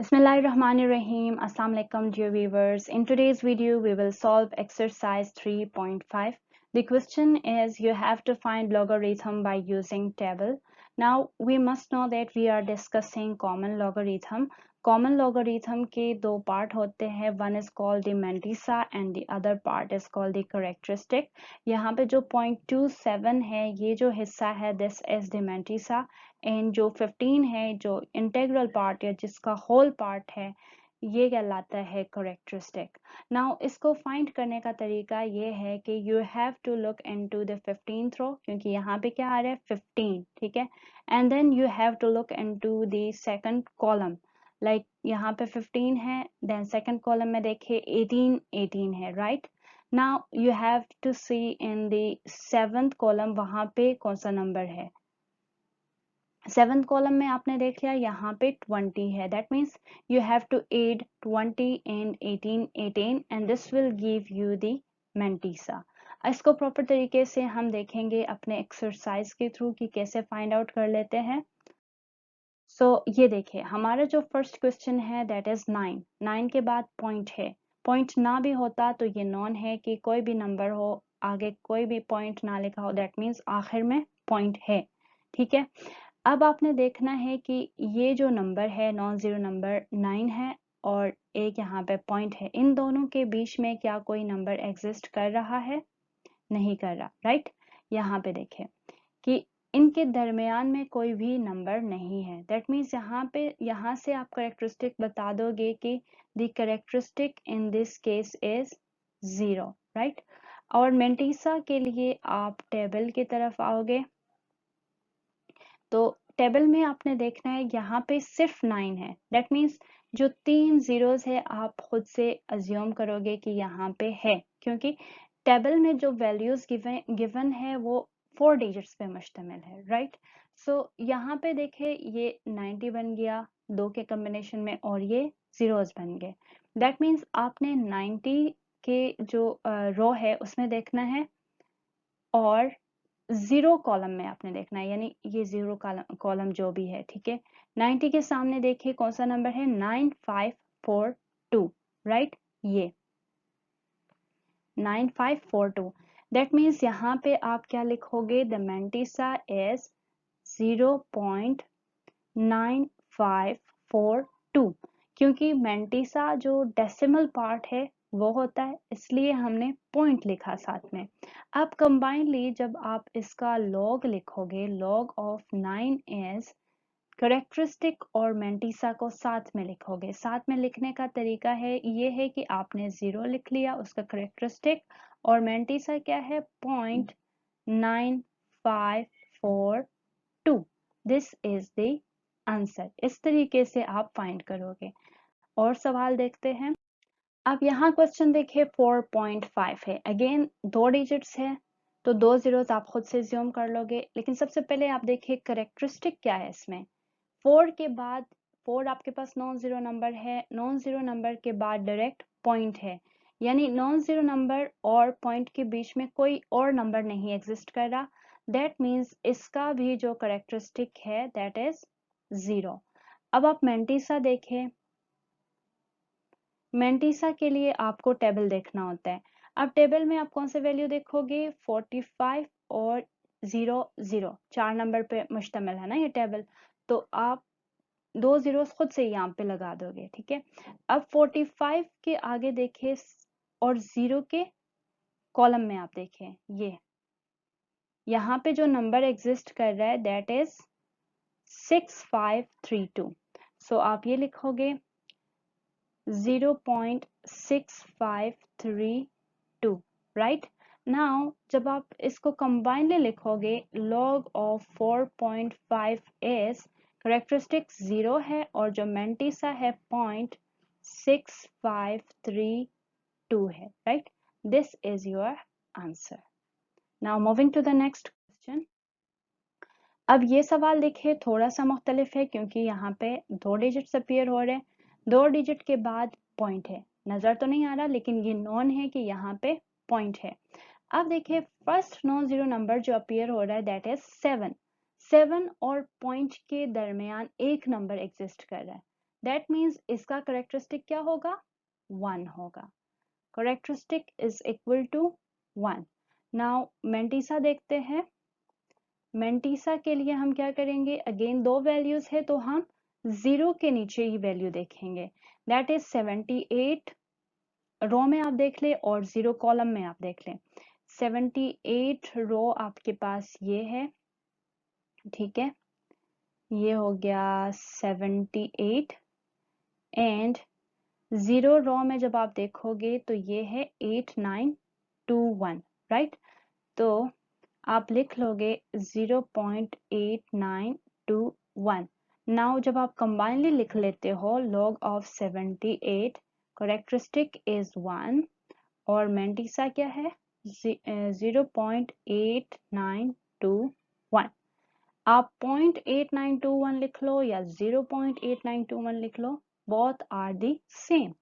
Bismillahirrahmanirrahim. Assalamu alaikum dear viewers. In today's video we will solve exercise 3.5. The question is you have to find logarithm by using table. Now we must know that we are discussing common logarithm. Common logarithm के दो part होते हैं. One is called the mantissa and the other part is called the characteristic. यहाँ पे जो 0.27 है ये जो हिस्सा है this is the mantissa and जो 15 है जो इंटेग्रल पार्ट या जिसका होल पार्ट है ये कहलाता है करेक्टरिस्टिक. नाउ इसको फाइंड करने का तरीका ये है कि you have to look into the 15th row क्योंकि यहाँ पे क्या आ रहा है 15, ठीक है, and then you have to look into the second column. Like यहाँ पे 15 है, देन सेकंड कॉलम में देखिए 18 है, right. Now you have to see in the 7th column वहां पे कौन सा नंबर है. 7th कॉलम में आपने देख लिया यहाँ पे 20 है. That means you have to add 20 and 18 and this will give you the mantissa. इसको प्रॉपर तरीके से हम देखेंगे अपने एक्सरसाइज के थ्रू कि कैसे फाइंड आउट कर लेते हैं. सो ये देखिए हमारा जो फर्स्ट क्वेश्चन है दैट इज 9 के बाद पॉइंट है. पॉइंट ना भी होता तो ये नॉन है कि कोई भी नंबर हो आगे कोई भी पॉइंट ना लिखा हो, दैट मीन्स आखिर में पॉइंट है, ठीक है. अब आपने देखना है कि ये जो नंबर है नॉन जीरो नंबर 9 है और एक यहाँ पे पॉइंट है, इन दोनों के बीच में क्या कोई नंबर एग्जिस्ट कर रहा है, नहीं कर रहा, राइट. यहाँ पे देखें कि इनके दरमियान में कोई भी नंबर नहीं है. दैट मीन्स यहाँ से आप करेक्टरिस्टिक बता दोगे कि the characteristic in this case is 0, right. और मेंटिसा के लिए आप टेबल की तरफ आओगे तो टेबल में आपने देखना है यहाँ पे सिर्फ 9 है. दैट मीन्स जो 3 जीरोस है आप खुद से अज्यूम करोगे कि यहाँ पे है क्योंकि टेबल में जो वैल्यूज गिवन है वो 4 डिजिट्स पे मुश्तमिल है, राइट. सो यहाँ पे देखे ये 90 बन गया 2 के कॉम्बिनेशन में और ये जीरोस बन गए. दैट मीन्स आपने 90 के जो रो है उसमें देखना है और 0 कॉलम में आपने देखना है, यानी ये 0 कॉलम जो भी है, ठीक है. 90 के सामने देखिए कौन सा नंबर है 9542, राइट. ये 9542. दैट मीन्स यहाँ पे आप क्या लिखोगे द मेंटिसा इज 0.9542 क्योंकि मेंटिसा जो डेसिमल पार्ट है वो होता है इसलिए हमने पॉइंट लिखा साथ में. अब कंबाइनली जब आप इसका लॉग लिखोगे लॉग ऑफ 9 इज करेक्टरिस्टिक और मेंटिसा को साथ में लिखोगे. साथ में लिखने का तरीका है ये है कि आपने 0 लिख लिया उसका करेक्टरिस्टिक और मेंटिसा क्या है 0.9542. This is the answer. इस तरीके से आप फाइंड करोगे. और सवाल देखते हैं. अब यहाँ क्वेश्चन देखिए 4.5 है. अगेन 2 डिजिट्स है तो 2 जीरोस आप खुद से ज्यूम कर लोगे. लेकिन सबसे पहले आप देखिए करेक्टरिस्टिक क्या है इसमें. 4 के बाद 4 आपके पास नॉन जीरो नंबर है. नॉन जीरो नंबर के बाद डायरेक्ट पॉइंट है, यानी नॉन जीरो नंबर और पॉइंट के बीच में कोई और नंबर नहीं एग्जिस्ट कर रहा. दैट मीन्स इसका भी जो करेक्टरिस्टिक है दैट इज 0. अब आप मेंटिसा देखें. मेंटिसा के लिए आपको टेबल देखना होता है. अब टेबल में आप कौन से वैल्यू देखोगे 45 और 00, 4 नंबर पे मुश्तमिल है ना ये टेबल. तो आप 2 जीरोस खुद से यहाँ पे लगा दोगे, ठीक है. अब 45 के आगे देखे और 0 के कॉलम में आप देखें ये यहाँ पे जो नंबर एग्जिस्ट कर रहा है दैट इज 6532. सो आप ये लिखोगे 0.6532, राइट. नाउ जब आप इसको कंबाइनली लिखोगे log ऑफ 4.5 इज करेक्टरिस्टिक 0 है और जो मेंटिसा है 0.6532 है, right. This is your answer. Now moving to the next question. अब ये सवाल देखिए थोड़ा सा मुख्तलिफ है क्योंकि यहाँ पे 2 डिजिट्स अपीयर हो रहे हैं. 2 डिजिट के बाद पॉइंट है, नजर तो नहीं आ रहा लेकिन ये नॉन है कि यहाँ पे पॉइंट है. अब देखिए फर्स्ट नॉन जीरो नंबर जो अपीयर हो रहा है दैट इज 7 और पॉइंट के दरमियान एक नंबर एग्जिस्ट कर रहा है. दैट मीन्स इसका करेक्टरिस्टिक क्या होगा, 1 होगा। Characteristic is equal to 1। Now mantissa देखते हैं। मेंटिसा के लिए हम क्या करेंगे, अगेन दो वैल्यूज है तो हम 0 के नीचे ही वैल्यू देखेंगे। दैट इज 78 रो में आप देख ले और 0 कॉलम में आप देख लें। 78 रो आपके पास ये है, ठीक है, ये हो गया 78 एंड 0 रो में जब आप देखोगे तो ये है 8921, राइट। तो आप लिख लोगे 0.8921। नाउ जब आप कंबाइनली लिख लेते हो log of 78, करेक्टरिस्टिक इज 1 और मेंटिसा क्या है 0.8921। आप 0.8921 लिख लो या 0.8921 लिख लो, both are the same.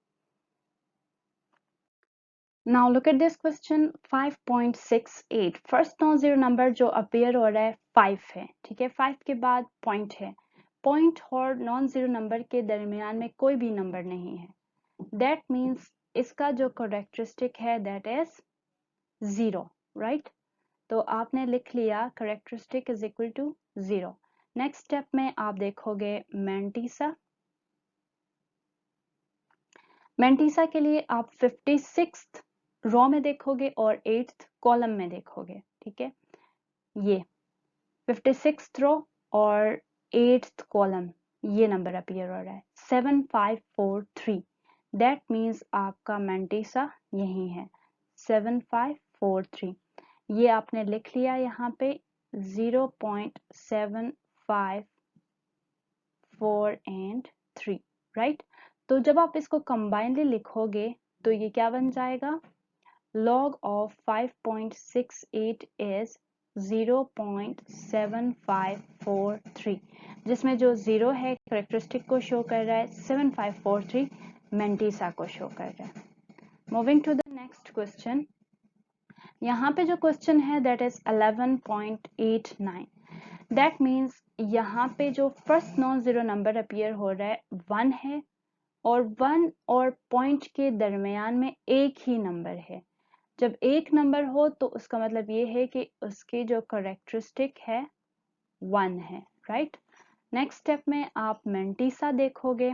Now look at this question 5.68। First non zero number जो अपीयर हो रहा है 5 है, ठीक है। 5 के बाद पॉइंट है, पॉइंट और नॉन जीरो नंबर के दरमियान में कोई भी नंबर नहीं है। दैट मीन्स इसका जो करेक्टरिस्टिक है दैट इज 0, राइट। तो आपने लिख लिया characteristic is equal to 0। Next step में आप देखोगे मेंटिसा। मेंटिसा के लिए आप 56th रो में देखोगे और 8th कॉलम में देखोगे, ठीक है। ये 56th रो और 8th कॉलम ये नंबर अपीयर हो रहा है 7543। दैट मीन्स आपका मेंटिसा यही है 7543। ये आपने लिख लिया यहाँ पे 0.754 एंड 3, राइट। तो जब आप इसको कंबाइनली लिखोगे तो ये क्या बन जाएगा, log of 5.68 is 0.7543, जिसमें जो 0 है करेक्टरिस्टिक को शो कर रहा है, 7543 मेंटिसा को शो कर रहा है। Moving to the next question. यहाँ पे जो क्वेश्चन है दैट इज 11.89। दैट मीन्स यहाँ पे जो first non zero number appear हो रहा है 1 है और 1 और पॉइंट के दरमियान में एक ही नंबर है। जब एक नंबर हो तो उसका मतलब ये है कि उसकी जो करेक्टरिस्टिक है 1 है, राइट। नेक्स्ट स्टेप में आप मेंटिसा देखोगे।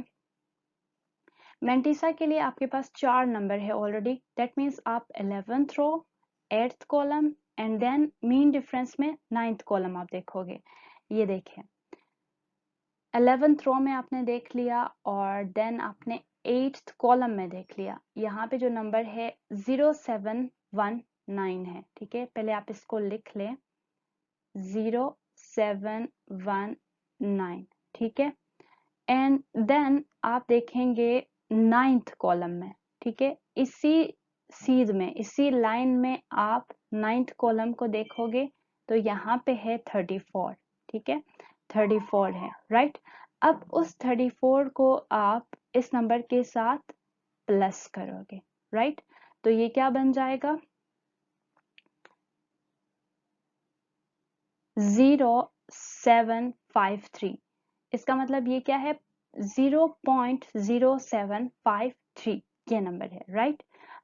मेंटिसा के लिए आपके पास 4 नंबर है ऑलरेडी। दैट मीन्स आप 11th row, 8th column and then mean difference में 9th कॉलम आप देखोगे। ये देखें 11th रो में आपने देख लिया और देन आपने 8th कॉलम में देख लिया। यहाँ पे जो नंबर है 0719 है, ठीक है। पहले आप इसको लिख लें 0719, ठीक है। एंड देन आप देखेंगे 9th कॉलम में, ठीक है। इसी सीध में, इसी लाइन में आप 9th कॉलम को देखोगे तो यहाँ पे है 34, ठीक है, 34 है, राइट। अब उस 34 को आप इस नंबर के साथ प्लस करोगे, राइट। तो ये क्या बन जाएगा 0753। इसका मतलब ये क्या है 0.0753 ये नंबर है, राइट।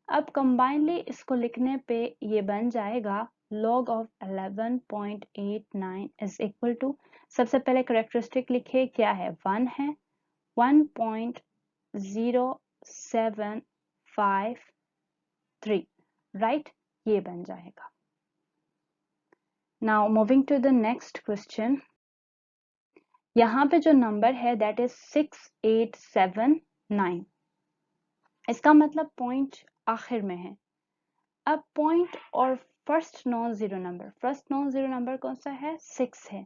अब कंबाइनली इसको लिखने पे ये बन जाएगा log of 11.89 is equal to, सबसे पहले करेक्टरिस्टिक लिखे क्या है 1 है, 1.0753, राइट। ये बन जाएगा। Now moving to the next question. यहाँ पे जो नंबर है दैट इज 6879। इसका मतलब पॉइंट आखिर में है। अब पॉइंट और first non zero number, first non zero number कौन सा है 6 है।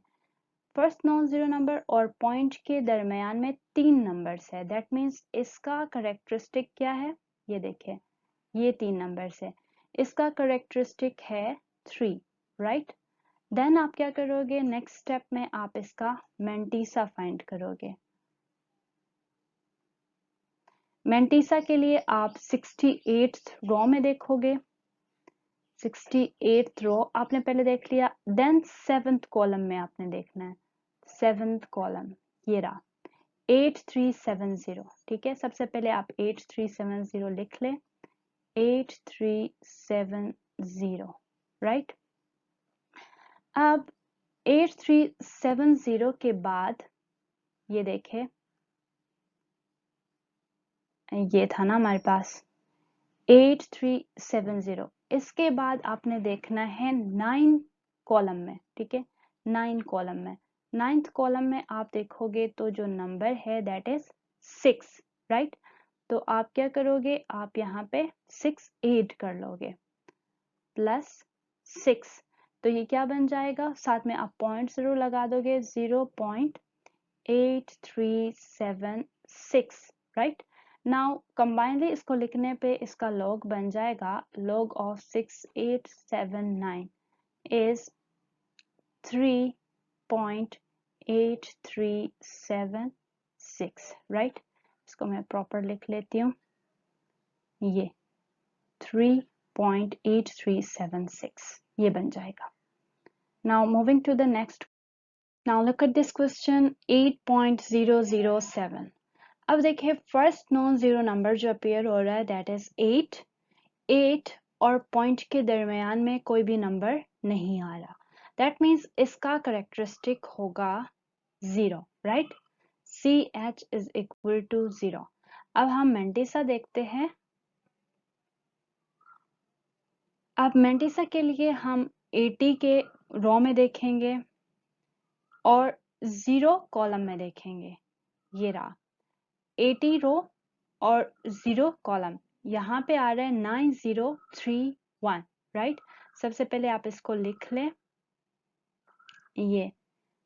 फर्स्ट नॉन जीरो नंबर और पॉइंट के दरमियान में 3 नंबर्स है। दैट मीन्स इसका करेक्टरिस्टिक क्या है, ये देखें ये 3 नंबर्स है, इसका करेक्टरिस्टिक है 3, राइट। देन आप क्या करोगे नेक्स्ट स्टेप में आप इसका मेंटिसा फाइंड करोगे। मेंटिसा के लिए आप 68th रो में देखोगे। 68th रो आपने पहले देख लिया, देन 7th कॉलम में आपने देखना है 7th कॉलम, ये रहा 8370, ठीक है। सबसे पहले आप 8370 लिख लें, 8370, राइट। अब 8370 के बाद ये देखें, ये था ना हमारे पास 8370, इसके बाद आपने देखना है 9 कॉलम में, ठीक है, 9 कॉलम में। 9th कॉलम में आप देखोगे तो जो नंबर है दैट इज 6, राइट। तो आप क्या करोगे, आप यहाँ पे 6 ऐड कर लोगे, प्लस 6, तो ये क्या बन जाएगा, साथ में आप पॉइंट 0 लगा दोगे, 0.8376, राइट। नाउ कंबाइनली इसको लिखने पे इसका लॉग बन जाएगा, log of 6879 is 3.8376, राइट। इसको मैं प्रॉपर लिख लेती हूँ, ये 3.8376 ये बन जाएगा। Now moving to the next, now look at this question 8.007। अब देखिए फर्स्ट नॉन जीरो नंबर जो अपीयर हो रहा है दैट इज 8 और पॉइंट के दरमियान में कोई भी नंबर नहीं आ रहा, दैट मीन्स इसका करेक्टरिस्टिक होगा 0, right. CH is equal to 0। अब हम मेंटिसा देखते हैं। अब मेंटिसा के लिए हम 80 के रो में देखेंगे और 0 कॉलम में देखेंगे, ये रहा 80 रो और 0 कॉलम, यहाँ पे आ रहा है 9031, राइट। सबसे पहले आप इसको लिख लें, ये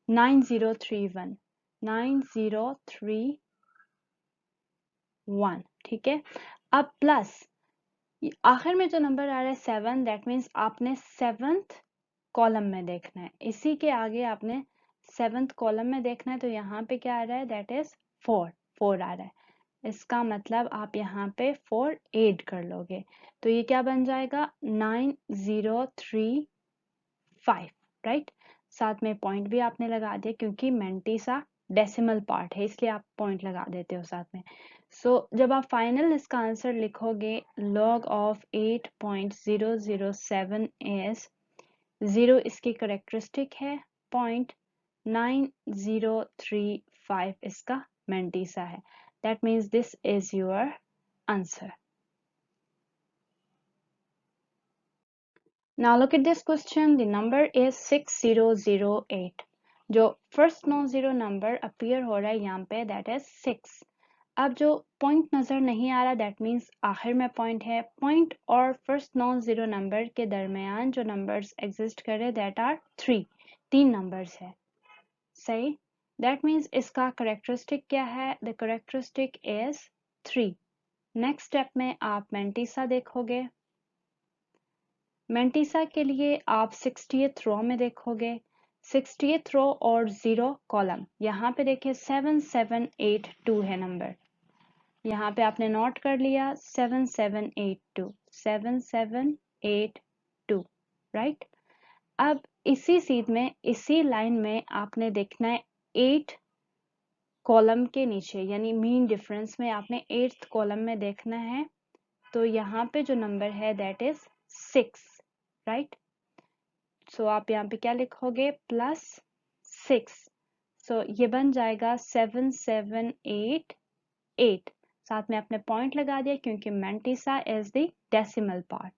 9031, 9031, ठीक है। अब प्लस आखिर में जो नंबर आ रहा है 7, दैट मीन्स आपने 7th कॉलम में देखना है, इसी के आगे आपने 7th कॉलम में देखना है, तो यहाँ पे क्या आ रहा है दैट इज 4 आ रहा है। इसका मतलब आप यहाँ पे 4 ऐड कर लोगे, तो ये क्या बन जाएगा 9035, राइट। साथ में पॉइंट भी आपने लगा दिया क्योंकि मेंटिसा डेसिमल पार्ट है, इसलिए आप पॉइंट लगा देते हो साथ में। सो जब आप फाइनल इसका आंसर लिखोगे, log ऑफ 8.007 इज 0 इसकी करेक्टरिस्टिक है, 0.9035 इसका मेंटिसा है, that means this is your answer. Now look at this question, the number is 6008, जो first non zero number appear हो रहा है यहाँ पे दैट इज 6। अब जो पॉइंट नजर नहीं आ रहा दैट मीन्स आखिर में पॉइंट है, पॉइंट और फर्स्ट नॉन जीरो नंबर के दरमियान जो नंबर्स एग्जिस्ट कर रहे दैट आर 3 नंबर्स है, सही। दैट मीन्स इसका करेक्टरिस्टिक क्या है, the characteristic is 3। Next step में आप मेंटिसा देखोगे, मेंटिसा के लिए आप 60th रो में देखोगे, 60th रो और 0 कॉलम, यहाँ पे देखिए 7782 है नंबर, यहाँ पे आपने नोट कर लिया 7782, राइट। अब इसी सीध में इसी लाइन में आपने देखना है 8 कॉलम के नीचे, यानी मीन डिफरेंस में आपने 8th कॉलम में देखना है, तो यहाँ पे जो नंबर है दैट इज 6, राइट। सो आप यहाँ पे क्या लिखोगे प्लस 6, सो ये बन जाएगा 7788, साथ में आपने पॉइंट लगा दिया क्योंकि mantissa is the decimal part.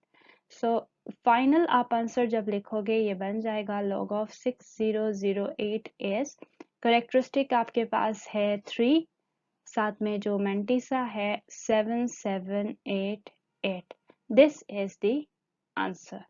So final आप आंसर जब लिखोगे ये बन जाएगा log ऑफ 6008 इज, करेक्टरिस्टिक आपके पास है 3, साथ में जो मेंटिसा है 7788, this is the answer.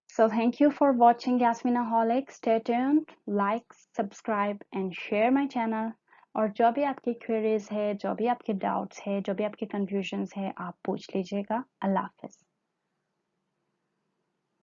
So thank you for watching Yasminaholic. Stay tuned, like, subscribe and share my channel. और जो भी आपकी queries है, जो भी आपके doubts है, जो भी आपके confusions है, आप पूछ लीजिएगा। अल्लाह हाफिज।